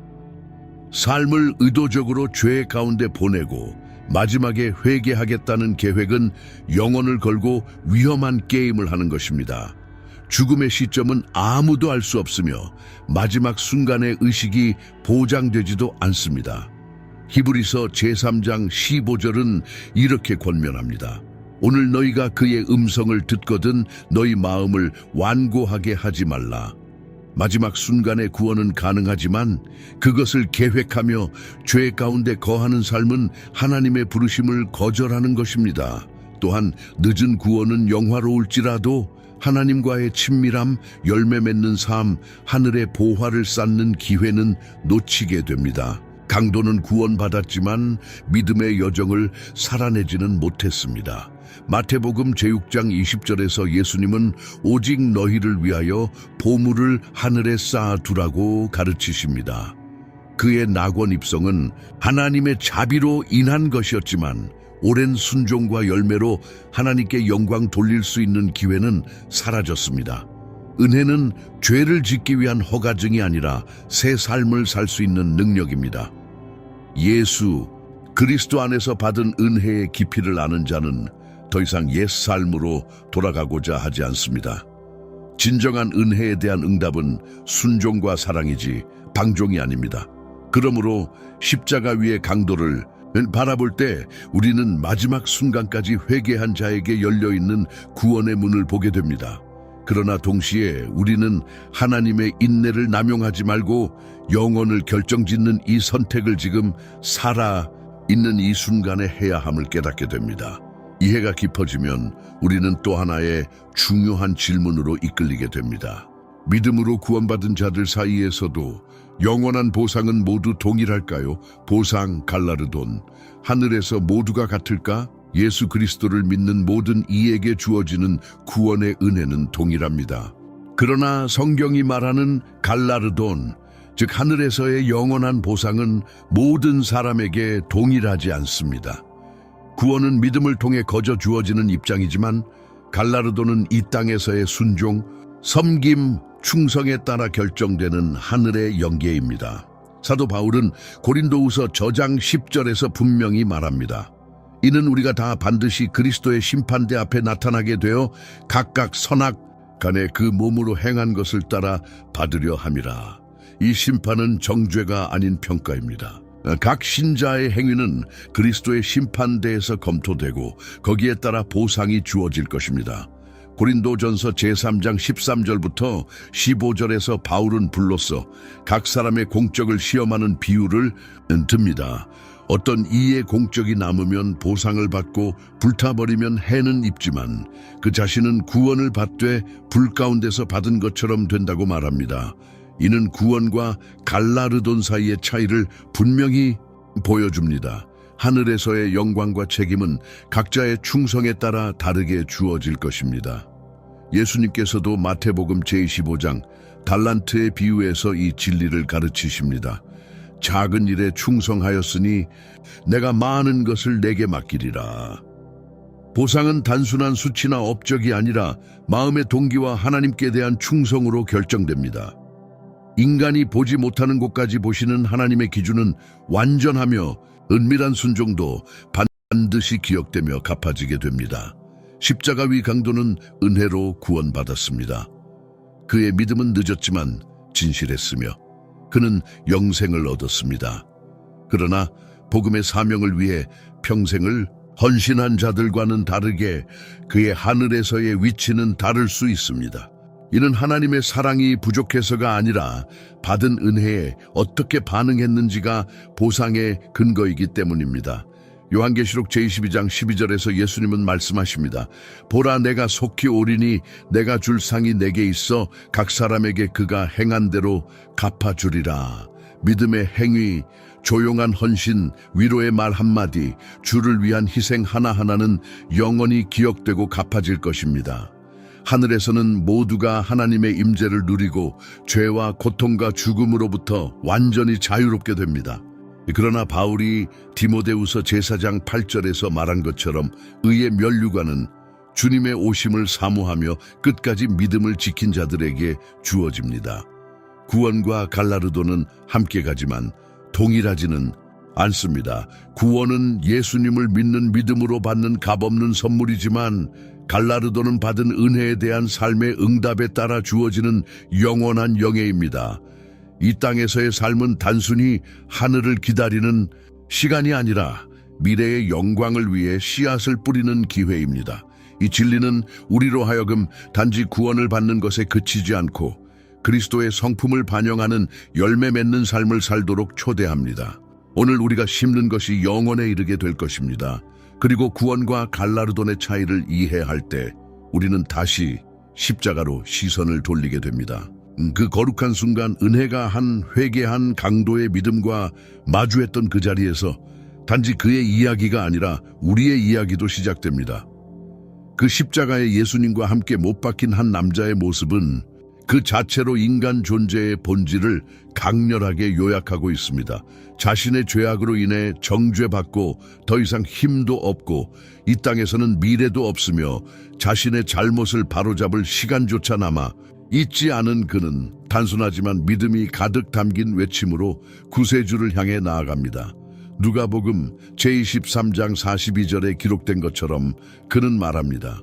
삶을 의도적으로 죄 가운데 보내고 마지막에 회개하겠다는 계획은 영혼을 걸고 위험한 게임을 하는 것입니다. 죽음의 시점은 아무도 알 수 없으며 마지막 순간의 의식이 보장되지도 않습니다. 히브리서 제3장 15절은 이렇게 권면합니다. 오늘 너희가 그의 음성을 듣거든 너희 마음을 완고하게 하지 말라. 마지막 순간의 구원은 가능하지만 그것을 계획하며 죄 가운데 거하는 삶은 하나님의 부르심을 거절하는 것입니다. 또한 늦은 구원은 영화로울지라도 하나님과의 친밀함, 열매 맺는 삶, 하늘의 보화를 쌓는 기회는 놓치게 됩니다. 강도는 구원받았지만 믿음의 여정을 살아내지는 못했습니다. 마태복음 제6장 20절에서 예수님은 오직 너희를 위하여 보물을 하늘에 쌓아두라고 가르치십니다. 그의 낙원 입성은 하나님의 자비로 인한 것이었지만 오랜 순종과 열매로 하나님께 영광 돌릴 수 있는 기회는 사라졌습니다. 은혜는 죄를 짓기 위한 허가증이 아니라 새 삶을 살 수 있는 능력입니다. 예수 그리스도 안에서 받은 은혜의 깊이를 아는 자는 더 이상 옛 삶으로 돌아가고자 하지 않습니다. 진정한 은혜에 대한 응답은 순종과 사랑이지 방종이 아닙니다. 그러므로 십자가 위의 강도를 바라볼 때 우리는 마지막 순간까지 회개한 자에게 열려있는 구원의 문을 보게 됩니다. 그러나 동시에 우리는 하나님의 인내를 남용하지 말고 영혼을 결정짓는 이 선택을 지금 살아있는 이 순간에 해야 함을 깨닫게 됩니다. 이해가 깊어지면 우리는 또 하나의 중요한 질문으로 이끌리게 됩니다. 믿음으로 구원받은 자들 사이에서도 영원한 보상은 모두 동일할까요? 보상 갈라르돈, 하늘에서 모두가 같을까? 예수 그리스도를 믿는 모든 이에게 주어지는 구원의 은혜는 동일합니다. 그러나 성경이 말하는 갈라르돈, 즉 하늘에서의 영원한 보상은 모든 사람에게 동일하지 않습니다. 구원은 믿음을 통해 거저 주어지는 입장이지만 갈라르도는 이 땅에서의 순종, 섬김, 충성에 따라 결정되는 하늘의 영계입니다. 사도 바울은 고린도후서 저장 10절에서 분명히 말합니다. 이는 우리가 다 반드시 그리스도의 심판대 앞에 나타나게 되어 각각 선악간에 그 몸으로 행한 것을 따라 받으려 함이라. 이 심판은 정죄가 아닌 평가입니다. 각 신자의 행위는 그리스도의 심판대에서 검토되고 거기에 따라 보상이 주어질 것입니다. 고린도전서 제3장 13절부터 15절에서 바울은 불로써 각 사람의 공적을 시험하는 비유를 듭니다. 어떤 이의 공적이 남으면 보상을 받고 불타버리면 해는 입지만 그 자신은 구원을 받되 불 가운데서 받은 것처럼 된다고 말합니다. 이는 구원과 갈라르돈 사이의 차이를 분명히 보여줍니다. 하늘에서의 영광과 책임은 각자의 충성에 따라 다르게 주어질 것입니다. 예수님께서도 마태복음 제25장 달란트의 비유에서 이 진리를 가르치십니다. 작은 일에 충성하였으니 내가 많은 것을 내게 맡기리라. 보상은 단순한 수치나 업적이 아니라 마음의 동기와 하나님께 대한 충성으로 결정됩니다. 인간이 보지 못하는 곳까지 보시는 하나님의 기준은 완전하며 은밀한 순종도 반드시 기억되며 갚아지게 됩니다. 십자가 위 강도는 은혜로 구원받았습니다. 그의 믿음은 늦었지만 진실했으며 그는 영생을 얻었습니다. 그러나 복음의 사명을 위해 평생을 헌신한 자들과는 다르게 그의 하늘에서의 위치는 다를 수 있습니다. 이는 하나님의 사랑이 부족해서가 아니라 받은 은혜에 어떻게 반응했는지가 보상의 근거이기 때문입니다. 요한계시록 제22장 12절에서 예수님은 말씀하십니다. 보라, 내가 속히 오리니 내가 줄 상이 내게 있어 각 사람에게 그가 행한 대로 갚아주리라. 믿음의 행위, 조용한 헌신, 위로의 말 한마디, 주를 위한 희생 하나하나는 영원히 기억되고 갚아질 것입니다. 하늘에서는 모두가 하나님의 임재를 누리고 죄와 고통과 죽음으로부터 완전히 자유롭게 됩니다. 그러나 바울이 디모데후서 제4장 8절에서 말한 것처럼 의의 면류관은 주님의 오심을 사모하며 끝까지 믿음을 지킨 자들에게 주어집니다. 구원과 갈라르도는 함께 가지만 동일하지는 않습니다. 구원은 예수님을 믿는 믿음으로 받는 값없는 선물이지만 갈라르도는 받은 은혜에 대한 삶의 응답에 따라 주어지는 영원한 영예입니다. 이 땅에서의 삶은 단순히 하늘을 기다리는 시간이 아니라 미래의 영광을 위해 씨앗을 뿌리는 기회입니다. 이 진리는 우리로 하여금 단지 구원을 받는 것에 그치지 않고 그리스도의 성품을 반영하는 열매 맺는 삶을 살도록 초대합니다. 오늘 우리가 심는 것이 영원에 이르게 될 것입니다. 그리고 구원과 갈라르돈의 차이를 이해할 때 우리는 다시 십자가로 시선을 돌리게 됩니다. 그 거룩한 순간 은혜가 한 회개한 강도의 믿음과 마주했던 그 자리에서 단지 그의 이야기가 아니라 우리의 이야기도 시작됩니다. 그 십자가에 예수님과 함께 못 박힌 한 남자의 모습은 그 자체로 인간 존재의 본질을 강렬하게 요약하고 있습니다. 자신의 죄악으로 인해 정죄받고 더 이상 힘도 없고 이 땅에서는 미래도 없으며 자신의 잘못을 바로잡을 시간조차 남아 있지 않은 그는 단순하지만 믿음이 가득 담긴 외침으로 구세주를 향해 나아갑니다. 누가복음 제23장 42절에 기록된 것처럼 그는 말합니다.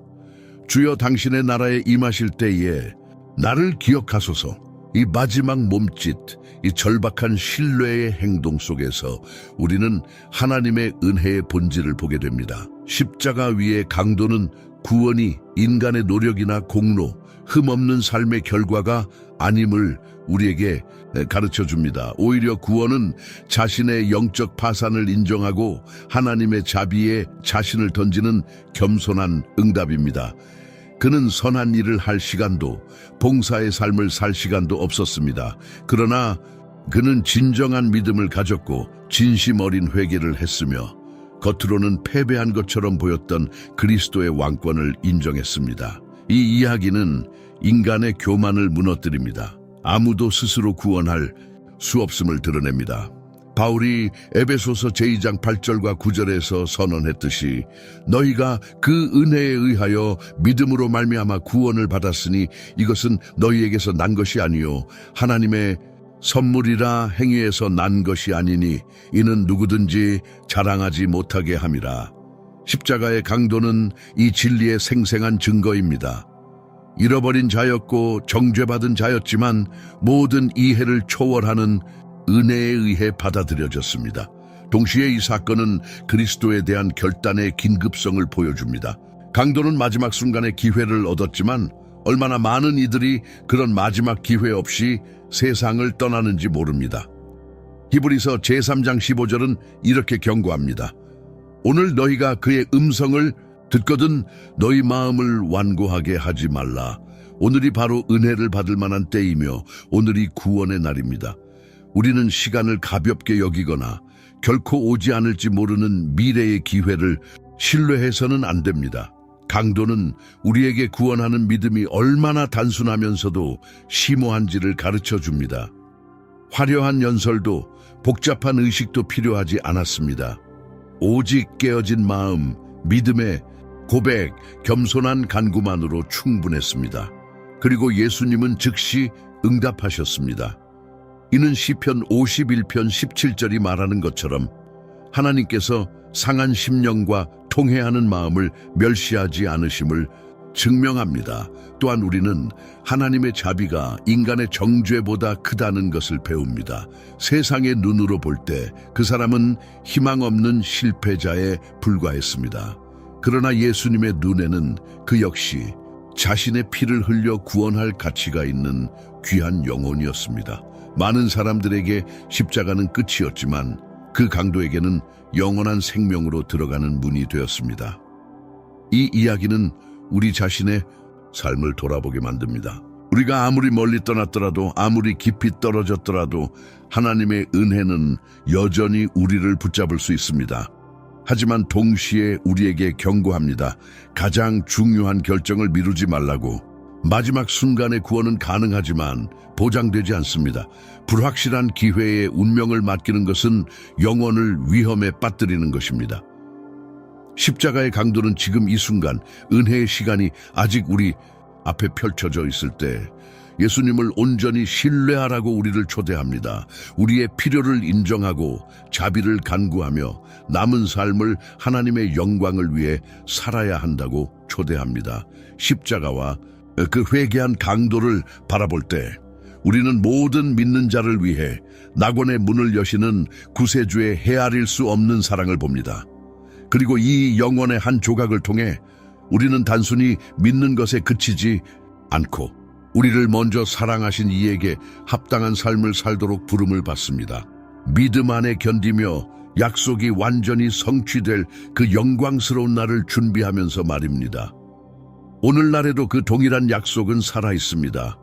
주여, 당신의 나라에 임하실 때에 나를 기억하소서. 이 마지막 몸짓, 이 절박한 신뢰의 행동 속에서 우리는 하나님의 은혜의 본질을 보게 됩니다. 십자가 위의 강도는 구원이 인간의 노력이나 공로, 흠없는 삶의 결과가 아님을 우리에게 가르쳐 줍니다. 오히려 구원은 자신의 영적 파산을 인정하고 하나님의 자비에 자신을 던지는 겸손한 응답입니다. 그는 선한 일을 할 시간도 봉사의 삶을 살 시간도 없었습니다. 그러나 그는 진정한 믿음을 가졌고 진심 어린 회개를 했으며 겉으로는 패배한 것처럼 보였던 그리스도의 왕권을 인정했습니다. 이 이야기는 인간의 교만을 무너뜨립니다. 아무도 스스로 구원할 수없음을 드러냅니다. 바울이 에베소서 제2장 8절과 9절에서 선언했듯이 너희가 그 은혜에 의하여 믿음으로 말미암아 구원을 받았으니 이것은 너희에게서 난 것이 아니요 하나님의 선물이라 행위에서 난 것이 아니니 이는 누구든지 자랑하지 못하게 함이라. 십자가의 강도는 이 진리의 생생한 증거입니다. 잃어버린 자였고 정죄받은 자였지만 모든 이해를 초월하는 은혜에 의해 받아들여졌습니다. 동시에 이 사건은 그리스도에 대한 결단의 긴급성을 보여줍니다. 강도는 마지막 순간에 기회를 얻었지만 얼마나 많은 이들이 그런 마지막 기회 없이 세상을 떠나는지 모릅니다. 히브리서 제3장 15절은 이렇게 경고합니다. 오늘 너희가 그의 음성을 듣거든 너희 마음을 완고하게 하지 말라. 오늘이 바로 은혜를 받을 만한 때이며 오늘이 구원의 날입니다. 우리는 시간을 가볍게 여기거나 결코 오지 않을지 모르는 미래의 기회를 신뢰해서는 안 됩니다. 강도는 우리에게 구원하는 믿음이 얼마나 단순하면서도 심오한지를 가르쳐 줍니다. 화려한 연설도 복잡한 의식도 필요하지 않았습니다. 오직 깨어진 마음, 믿음의 고백, 겸손한 간구만으로 충분했습니다. 그리고 예수님은 즉시 응답하셨습니다. 이는 시편 51편 17절이 말하는 것처럼 하나님께서 상한 심령과 통회하는 마음을 멸시하지 않으심을 증명합니다. 또한 우리는 하나님의 자비가 인간의 정죄보다 크다는 것을 배웁니다. 세상의 눈으로 볼 때 그 사람은 희망 없는 실패자에 불과했습니다. 그러나 예수님의 눈에는 그 역시 자신의 피를 흘려 구원할 가치가 있는 귀한 영혼이었습니다. 많은 사람들에게 십자가는 끝이었지만 그 강도에게는 영원한 생명으로 들어가는 문이 되었습니다. 이 이야기는 우리 자신의 삶을 돌아보게 만듭니다. 우리가 아무리 멀리 떠났더라도 아무리 깊이 떨어졌더라도 하나님의 은혜는 여전히 우리를 붙잡을 수 있습니다. 하지만 동시에 우리에게 경고합니다. 가장 중요한 결정을 미루지 말라고. 마지막 순간의 구원은 가능하지만 보장되지 않습니다. 불확실한 기회에 운명을 맡기는 것은 영혼을 위험에 빠뜨리는 것입니다. 십자가의 강도는 지금 이 순간 은혜의 시간이 아직 우리 앞에 펼쳐져 있을 때 예수님을 온전히 신뢰하라고 우리를 초대합니다. 우리의 필요를 인정하고 자비를 간구하며 남은 삶을 하나님의 영광을 위해 살아야 한다고 초대합니다. 십자가와 그 회개한 강도를 바라볼 때 우리는 모든 믿는 자를 위해 낙원의 문을 여시는 구세주의 헤아릴 수 없는 사랑을 봅니다. 그리고 이 영혼의 한 조각을 통해 우리는 단순히 믿는 것에 그치지 않고 우리를 먼저 사랑하신 이에게 합당한 삶을 살도록 부름을 받습니다. 믿음 안에 견디며 약속이 완전히 성취될 그 영광스러운 날을 준비하면서 말입니다. 오늘날에도 그 동일한 약속은 살아있습니다.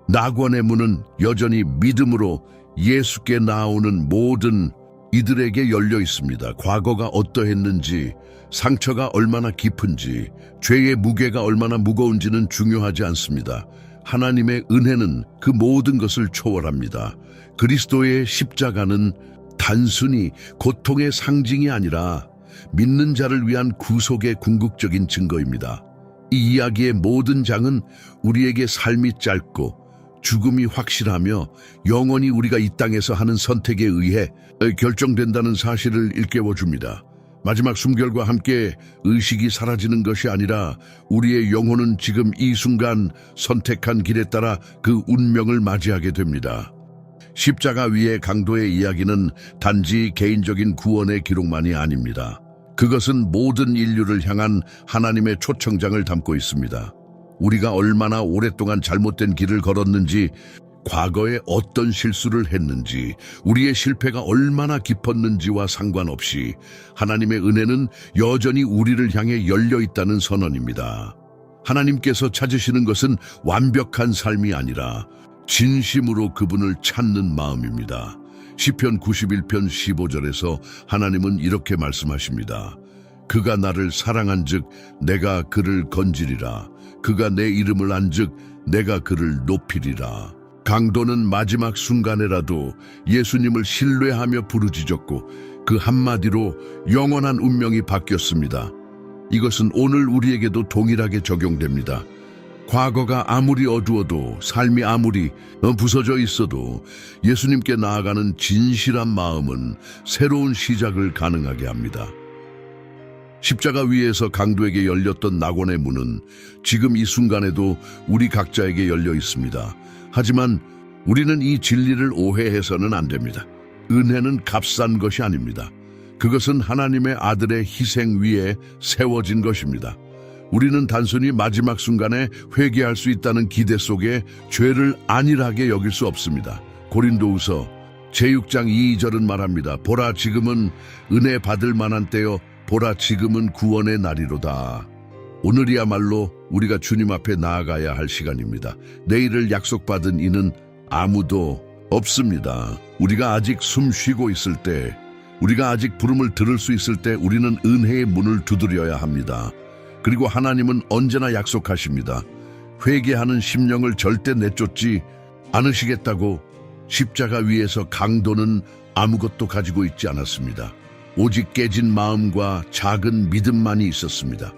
낙원의 문은 여전히 믿음으로 예수께 나오는 모든 이들에게 열려 있습니다. 과거가 어떠했는지, 상처가 얼마나 깊은지, 죄의 무게가 얼마나 무거운지는 중요하지 않습니다. 하나님의 은혜는 그 모든 것을 초월합니다. 그리스도의 십자가는 단순히 고통의 상징이 아니라 믿는 자를 위한 구속의 궁극적인 증거입니다. 이 이야기의 모든 장은 우리에게 삶이 짧고 죽음이 확실하며 영원히 우리가 이 땅에서 하는 선택에 의해 결정된다는 사실을 일깨워줍니다. 마지막 숨결과 함께 의식이 사라지는 것이 아니라 우리의 영혼은 지금 이 순간 선택한 길에 따라 그 운명을 맞이하게 됩니다. 십자가 위의 강도의 이야기는 단지 개인적인 구원의 기록만이 아닙니다. 그것은 모든 인류를 향한 하나님의 초청장을 담고 있습니다. 우리가 얼마나 오랫동안 잘못된 길을 걸었는지, 과거에 어떤 실수를 했는지, 우리의 실패가 얼마나 깊었는지와 상관없이 하나님의 은혜는 여전히 우리를 향해 열려 있다는 선언입니다. 하나님께서 찾으시는 것은 완벽한 삶이 아니라 진심으로 그분을 찾는 마음입니다. 시편 91편 15절에서 하나님은 이렇게 말씀하십니다. 그가 나를 사랑한즉 내가 그를 건지리라. 그가 내 이름을 안즉 내가 그를 높이리라. 강도는 마지막 순간에라도 예수님을 신뢰하며 부르짖었고 그 한마디로 영원한 운명이 바뀌었습니다. 이것은 오늘 우리에게도 동일하게 적용됩니다. 과거가 아무리 어두워도 삶이 아무리 부서져 있어도 예수님께 나아가는 진실한 마음은 새로운 시작을 가능하게 합니다. 십자가 위에서 강도에게 열렸던 낙원의 문은 지금 이 순간에도 우리 각자에게 열려 있습니다. 하지만 우리는 이 진리를 오해해서는 안 됩니다. 은혜는 값싼 것이 아닙니다. 그것은 하나님의 아들의 희생 위에 세워진 것입니다. 우리는 단순히 마지막 순간에 회개할 수 있다는 기대 속에 죄를 안일하게 여길 수 없습니다. 고린도후서 제6장 2절은 말합니다. 보라 지금은 은혜 받을 만한 때요 보라 지금은 구원의 날이로다. 오늘이야말로 우리가 주님 앞에 나아가야 할 시간입니다. 내일을 약속받은 이는 아무도 없습니다. 우리가 아직 숨 쉬고 있을 때, 우리가 아직 부름을 들을 수 있을 때 우리는 은혜의 문을 두드려야 합니다. 그리고 하나님은 언제나 약속하십니다. 회개하는 심령을 절대 내쫓지 않으시겠다고. 십자가 위에서 강도는 아무것도 가지고 있지 않았습니다. 오직 깨진 마음과 작은 믿음만이 있었습니다.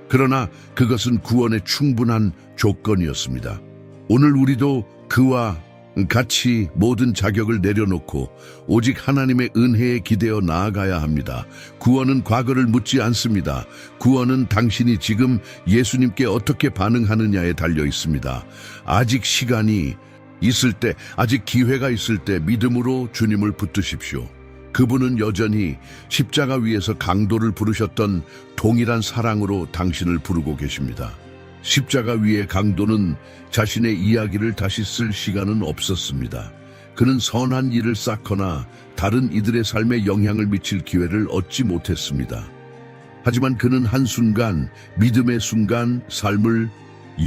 그러나 그것은 구원의 충분한 조건이었습니다. 오늘 우리도 그와 같이 모든 자격을 내려놓고 오직 하나님의 은혜에 기대어 나아가야 합니다. 구원은 과거를 묻지 않습니다. 구원은 당신이 지금 예수님께 어떻게 반응하느냐에 달려 있습니다. 아직 시간이 있을 때, 아직 기회가 있을 때 믿음으로 주님을 붙드십시오. 그분은 여전히 십자가 위에서 강도를 부르셨던 동일한 사랑으로 당신을 부르고 계십니다. 십자가 위의 강도는 자신의 이야기를 다시 쓸 시간은 없었습니다. 그는 선한 일을 쌓거나 다른 이들의 삶에 영향을 미칠 기회를 얻지 못했습니다. 하지만 그는 한순간, 믿음의 순간, 삶을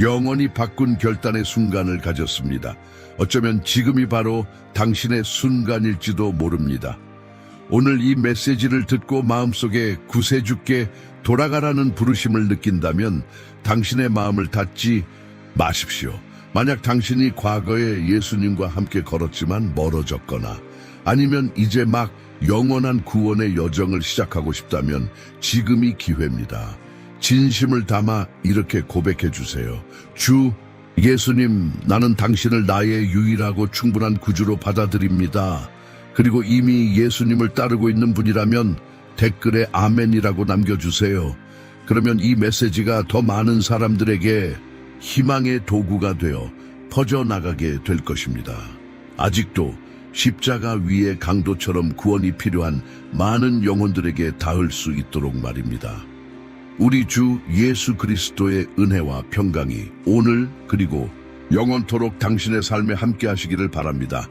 영원히 바꾼 결단의 순간을 가졌습니다. 어쩌면 지금이 바로 당신의 순간일지도 모릅니다. 오늘 이 메시지를 듣고 마음속에 구세주께 돌아가라는 부르심을 느낀다면 당신의 마음을 닫지 마십시오. 만약 당신이 과거에 예수님과 함께 걸었지만 멀어졌거나 아니면 이제 막 영원한 구원의 여정을 시작하고 싶다면 지금이 기회입니다. 진심을 담아 이렇게 고백해 주세요. 주 예수님, 나는 당신을 나의 유일하고 충분한 구주로 받아들입니다. 그리고 이미 예수님을 따르고 있는 분이라면 댓글에 아멘이라고 남겨주세요. 그러면 이 메시지가 더 많은 사람들에게 희망의 도구가 되어 퍼져나가게 될 것입니다. 아직도 십자가 위의 강도처럼 구원이 필요한 많은 영혼들에게 닿을 수 있도록 말입니다. 우리 주 예수 그리스도의 은혜와 평강이 오늘 그리고 영원토록 당신의 삶에 함께 하시기를 바랍니다.